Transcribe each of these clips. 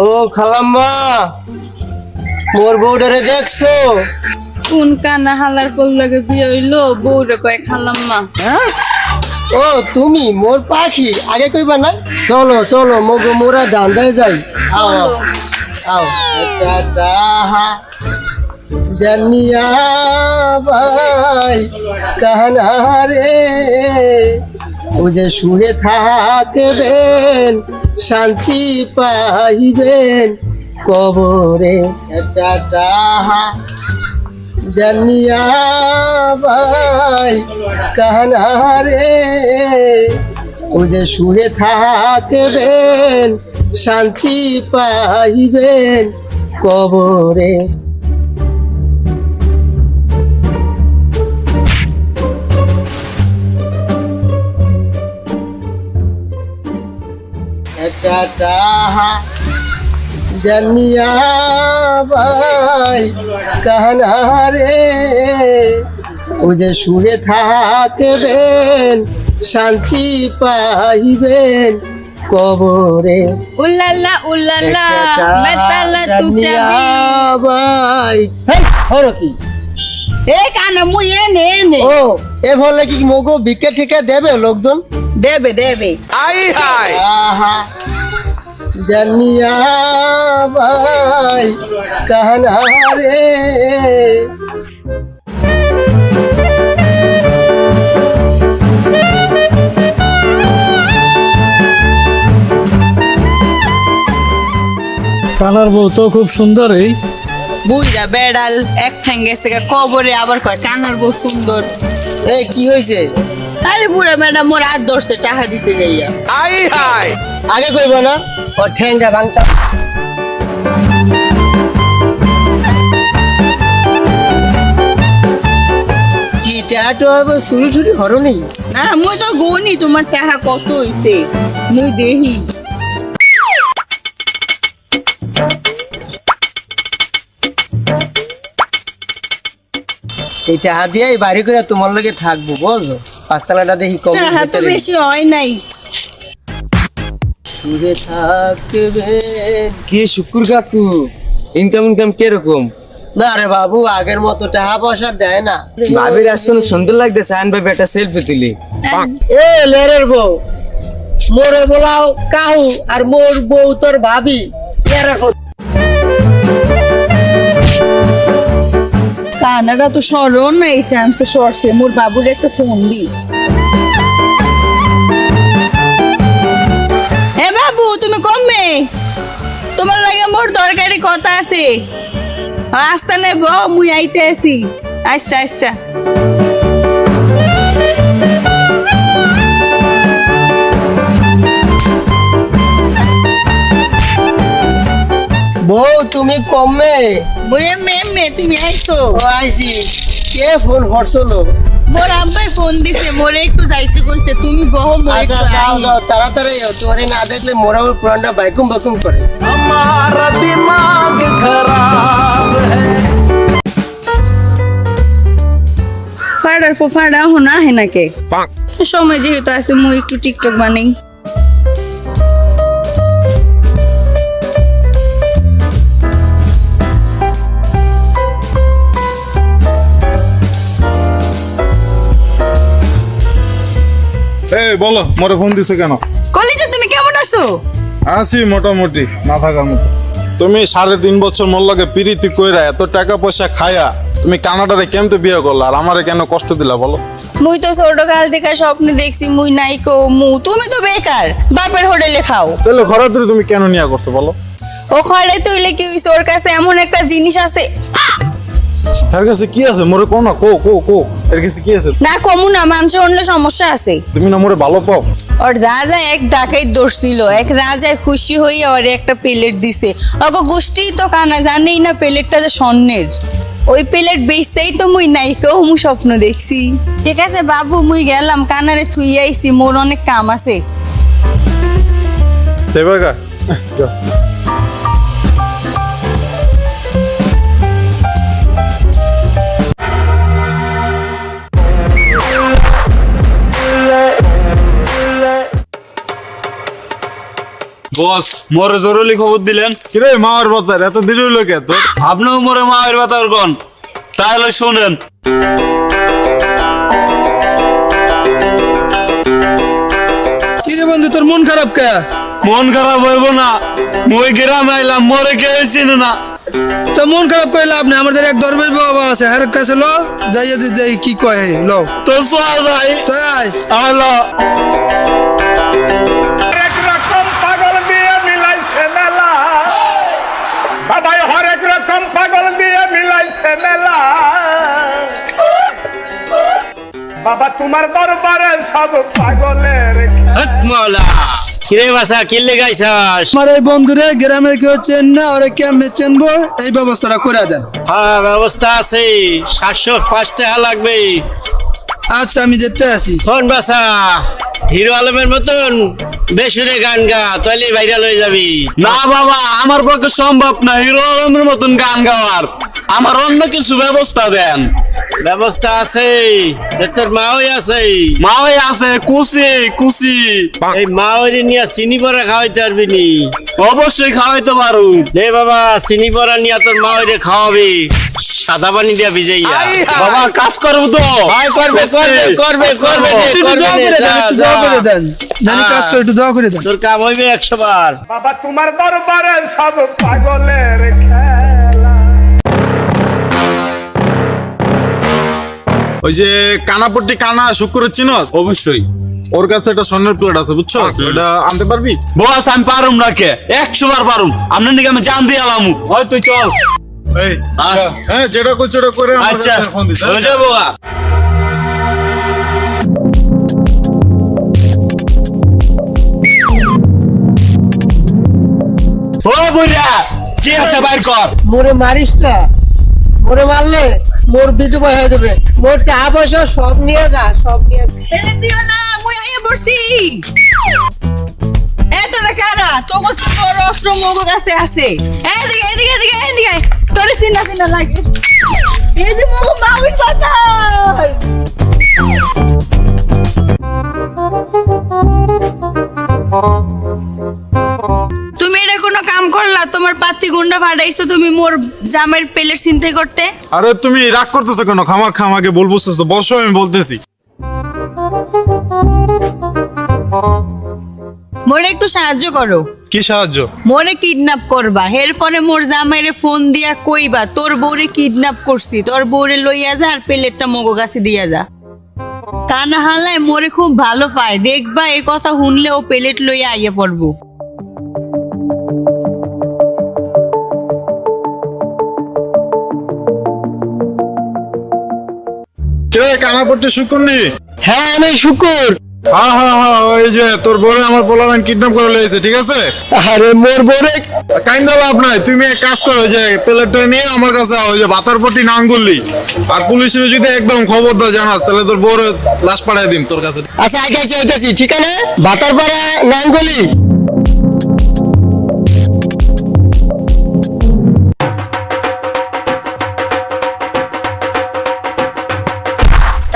ও খালাম্মা, মোর বউডারে দেখছো? কোন কানা হালার পর লাগে বিয়ে হইলো বউরে কয় খালাম্মা। ও তুমি মোর পাখি, আগে কইবা না? চলো চলো মগো মোরা দান্দায় যাই। আও আও আও টাটা জানিয়া ভাই কাহানা রে, ও যে শুয়ে থাকবেন শান্তি পাইবেন কবরে। টাটা জানিয়া ভাই কাহানা রে, ও যে শুয়ে থাকবেন শান্তি পাইবেন কবরে। টাটা জানিয়া ভাই কাহানা রে, ও যে শুয়ে থাকবেন শান্তি পাইবেন কবরে। উল্লাল্লা উল্লাল্লা মেতালা তু চাবি ভাই হরো কি এ কানা মুই এনে এনে ও এ বললে কি মগো ভিক্ষা ঠিকা দেবে লোকজন? দেবে দেবে। আহা জানিয়া ভাই কাহানা রে, কানার বউ তো খুব সুন্দর। এই বুইরা বেড়াল এক ঠ্যাং গেছে গা কবরে, আবার কয় কানার বউ সুন্দর। এ কি হয়েছে? আরে বুড়া ম্যাডাম মোর হাত ধরছে টাকা দিতে যাইয়া। আগে কইব না ও ঠ্যাংটা ভাঙতা। কি ট্যাটু আবার চুরি টুরি হরো নেই? না মুই তো গনি তোমার টাকা কত হইছে মুই দেহি। এইটা হাত দিয়ে বাড়ি করে তোমার লগে থাকবো বুঝছো? পাঁচতলাটা দেখি কম টাকা তো বেশি হয় নাই। শুয়ে থাকবেন। কি শুকুর কাকু, ইনকাম কিরকম? না রে বাবু, আগের মতো টাকা পয়সা দেয় না। ভাবির আজ কোন সুন্দর লাগতেছে, আন ভাই একটা সেলফি তুলি। এ লেরের বউ, মোরে বলাও কাহু আর মোর বউ তোর ভাবি। কানাডা তো সরণ না, এই চান্স সরছে। মোর বাবুর একটা ফোন দি। এ বাবু তুমি কমবে, তোমার লাগে মোর দরকারি কথা আছে। আস্তে নেব মুই আইতে আছি। আচ্ছা আচ্ছা বউ তুমি কমে? মুই মেমে তুমি আইছো? ও আইছি। কে ফোন করছলো? মোর আব্বাই ফোন দিছে, মোরে একটু যাইতে কইছে। তুমি বহো মোরে আচ্ছা একটু যাও আই। যাও তাড়াতাড়ি যাও, তোমারে না দেখলে মোরা পুরানটা বাইকুম বাকুম করে। हमारा दिमाग खराब है। ফাড়ার ফাড়া হোনা হে নাকে সময় যেহেতু আছে মুই একটু টিকটক বানাই। এই বলো, মোরে ফোন দিছো কেন? কলেজে তুমি কেমন আছো? আছি মোটামুটি, না থাকার মতো। তুমি 3.5 বছর মোর লগে পিরিতি কইরা এত টাকা পয়সা খায়া তুমি কানাডারে কেমতে বিয়ে করলা, আর আমারে কেন কষ্ট দিলা বলো? মুই তো ছোট কাল থেকে স্বপ্নে দেখছি মুই নাইকো মু। তুমি তো বেকার, বাপের হোটেলে খাও। তাহলে খরাতুরি তুমি কেন নিয়া করছো বলো? ও খয়রে তুইলে কি হইছে? ওর কাছে এমন একটা জিনিস আছে। এর কাছে কি আছে মোরে কো না, কো কো কো এর কাছে কি আছে? না কমু না, মানুষ শুনলে সমস্যা আছে। তুমি না মোরে ভালো পাও? ওর রাজা এক ডাকাই ধরছিল, এক রাজায় খুশি হইয়া ওর একটা প্লেট দিছে। ওগো গোষ্ঠী তো কানা জানেই না প্লেটটা যে স্বর্ণের। ওই প্লেট বেচছেই তো মুই নাইকেও মু স্বপ্ন দেখছি। ঠিক আছে বাবু, মুই গেলাম, কানারে থুই আইছি, মোর অনেক কাম আছে। দেবাগা যাও। বস মোরে জরুরি খবর দিলেন। কিরে মাওয়ার বাজার এত দেরি হলো কে তোর? আপনিও মোরে মায়ের বাতার গন, তাহলে শুনেন। কি রে বন্ধু তোর মন খারাপ কে? মন খারাপ হইব না, মই গ্রামে আইলাম, মোরে কেউ চিনে না। তো মন খারাপ করে লাভ নেই, আমাদের এক দরবেশ বাবা আছে, হ্যাঁ কাছে লো যাই কি কয় লো তো চল যাই, তাই আলো। হরেক রকম পাগল দিয়ে মিলাইছে মেলা, বাবাই হরেক রকম পাগল দিয়ে মিলাইছে মেলা। বাবা তোমার দরবারে সব পাগলের মৌলা কিরে বাসা কিল্লে গাইছাস? আমার এই বন্ধুরে গ্রামের কেউ চেন না, ওরে কেমনে চেনবো এই ব্যবস্থাটা করে দেন। হ্যাঁ ব্যবস্থা আছে, 705 টাকা লাগবে। আচ্ছা আমি যেতে আসি। ফোন বাসা হিরো আলমের মতন বেসুরে গান গা, তাহলে ভাইরাল হয়ে যাবি। না বাবা, আমার পক্ষে সম্ভব না হিরো আলমের মতন গান গাওয়ার, আমার অন্য কিছু ব্যবস্থা দেন। ব্যবস্থা আছে, তোর মা ওই আছে, মা ওই আছে কুচি কুচি, এই মা ওই নিয়ে চিনি পরা খাওয়াইতে পারবি নি? অবশ্যই খাওয়াইতে পারু। দে বাবা চিনি পরা নিয়ে তোর মা ওই খাওয়াবি, সাদা পানি দিয়া ভিজাইয়া। বাবা কাজ করবো তো? করবে করবে করবে করবে জানি কাজ করে একটু দোয়া করে দেন। তোর কাম হইবে 100 বার। বাবা তোমার দরবারে সব পাগলের খেলা। ওই যে কানাপট্টি কানা শুক্র চিনস? অবশ্যই। ওর কাছে একটা স্বর্ণের প্লেট আছে বুঝছো, ওটা আনতে পারবি? বস আমি পারুম না কে, 100 বার পারুম। আপনার নাকি আমি জান দিয়ে আলামু, হয় তুই চল। এই হ্যাঁ যেটা করছো ওটা করে আমার আচ্ছা কাছে ফোন দিস। হয়ে যাবো। ও বুড়া কি আছে বাইর কর। মোরে মারিস না, মোরে মারলে মোর বিধবা হয়ে যাবে। মোর টাকা পয়সা সব নিয়ে যা, সব নিয়ে যা। ফেলে দিও না, মুই আইয়া পড়ছি। তোরা কারা? তোর তোর অস্ত্র মগ কাছে আছে। এদিকে এদিকে এদিকে এদিকে, তোর চিনা চিনা লাগে। এই যে মগ মাউই কথা। তুমি এটা কোনো কাম করলা? তোমার পাতি গুন্ডা ভাড়াইছো তুমি মোর জামের পেলের চিন্তা করতে? আরে তুমি রাগ করতেছো কেন? খামাখা আমাকে বলবো, বসো আমি বলতেছি। মোরে একটু সাহায্য করো। কি সাহায্য? মোরে কিডন্যাপ করবা, এরপরে মোর জামাইরে ফোন দিয়া কইবা তোর বউরে কিডন্যাপ করছি, তোর বউরে লইয়া যা আর প্লেটটা মগো গাছে দিয়া যা। তা না হালায় মোরে খুব ভালো পায়, দেখবা এই কথা শুনলে ও প্লেট লইয়া আইয়া পড়বো। কে কানাপট্টি শুক্র নি? হ্যাঁ আমি শুকুর। হ্যাঁ হ্যাঁ হ্যাঁ, ওই যে তোর বউরে আমার পোলাপান কিডন্যাপ করে লয়েছে, ঠিক আছে? আরে মোর বউরে কাইন্দা লাভ নাই, তুমি এক কাজ করো, যে প্লেটটা নিয়ে আমার কাছে ওই যে বাতারপট্টি নাঙ্গুলি আর পুলিশের যদি একদম খবর দাও জানাস, তাহলে তোর বউরে লাশ পাঠাই দিম তোর কাছে। আচ্ছা আইতাছি ঠিক আছে। বাতারপাড়া নাঙ্গলি।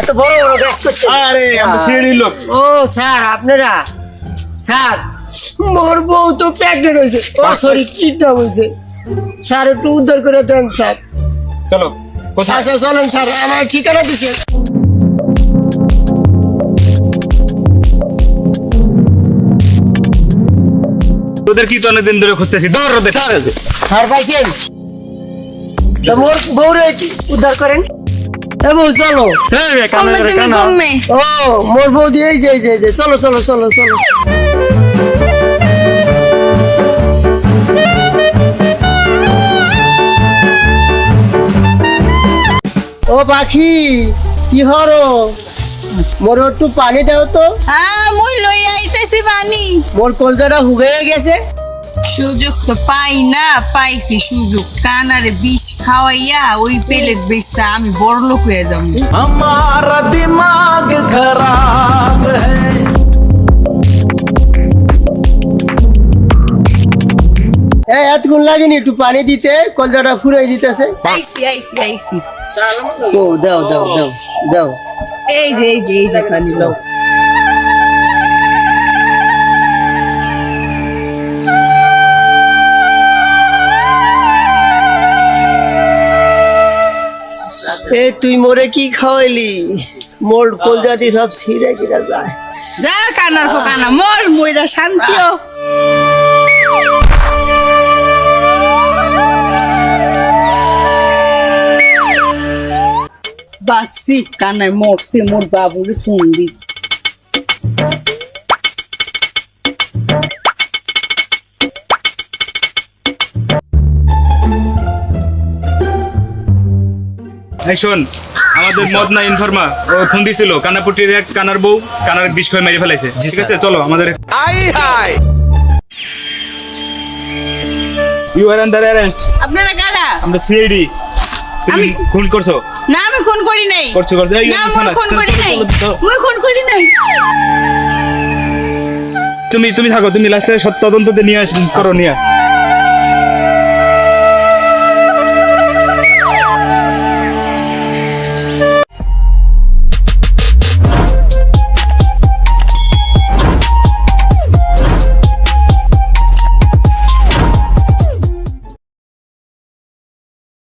এত বড় বড় গাছ করছে। আরে আমি সিঁড়ি লোক। ও স্যার আপনারা, স্যার মোর বউ তো প্রেগনেন্ট হয়েছে, ও সরি কিডন্যাপ হয়েছে, স্যার একটু উদ্ধার করে দেন স্যার। চলো আচ্ছা চলেন স্যার, আমার ঠিকানা দিছে। তোদের কি তো অনেকদিন ধরে খুঁজতেছি, ধর ওদের। স্যার পাইছেন? তা মোর বউরে উদ্ধার করেন। এ বউ চলো। কমে তুমি কমে। ও মোর বউ দিয়ে এই যে চলো চলো চলো চলো। ও পাখি কি হরো? মোর একটু পানি দাও তো, মুই লইয়া আইতেছি পানি। মোর কলজাটা হুগিয়ে গেছে। সুযোগ তো পাই না, পাইছি সুযোগ। কানারে বিষ খাওয়াইয়া ওই প্লেট বেচা আমি বড় লোক হয়ে যাবো। हमारा दिमाग खराब है। এতক্ষণ লাগেনি একটু পানি দিতে, কলজাটা ফুরাই দিতেছে। আইসি আইসি আইসি। ও দাও দাও দাও দাও। এই যে পানি লাও। এ তুই মোরে কি খাওয়াইলি মোর কলজাতি সব ছিঁড়ে কিনা যায় যা কানার পো কানা মোর মইরা শান্তিও বাসি কানায় মরছে মোর বাবুরে ফোন দি এই শোন আমাদের মদনা ইনফরমা ও ফোন দিছিল কানাপুটির এক কানার বউ কানার বিষ খেয়ে মেরে ফেলাইছে ঠিক আছে চলো আমাদের ইউ আর আন্ডার অ্যারেস্ট আপনারা কারা আমরা সিআইডি তুমি আমি- খুন করছো না আমি খুন করি নাই করছো এই না মই থানা। খুন করি নাই মই খুন করি নাই তুমি থাকো তুমি লাস্টে সত্য তদন্ততে নিয়ে করো নিয়ে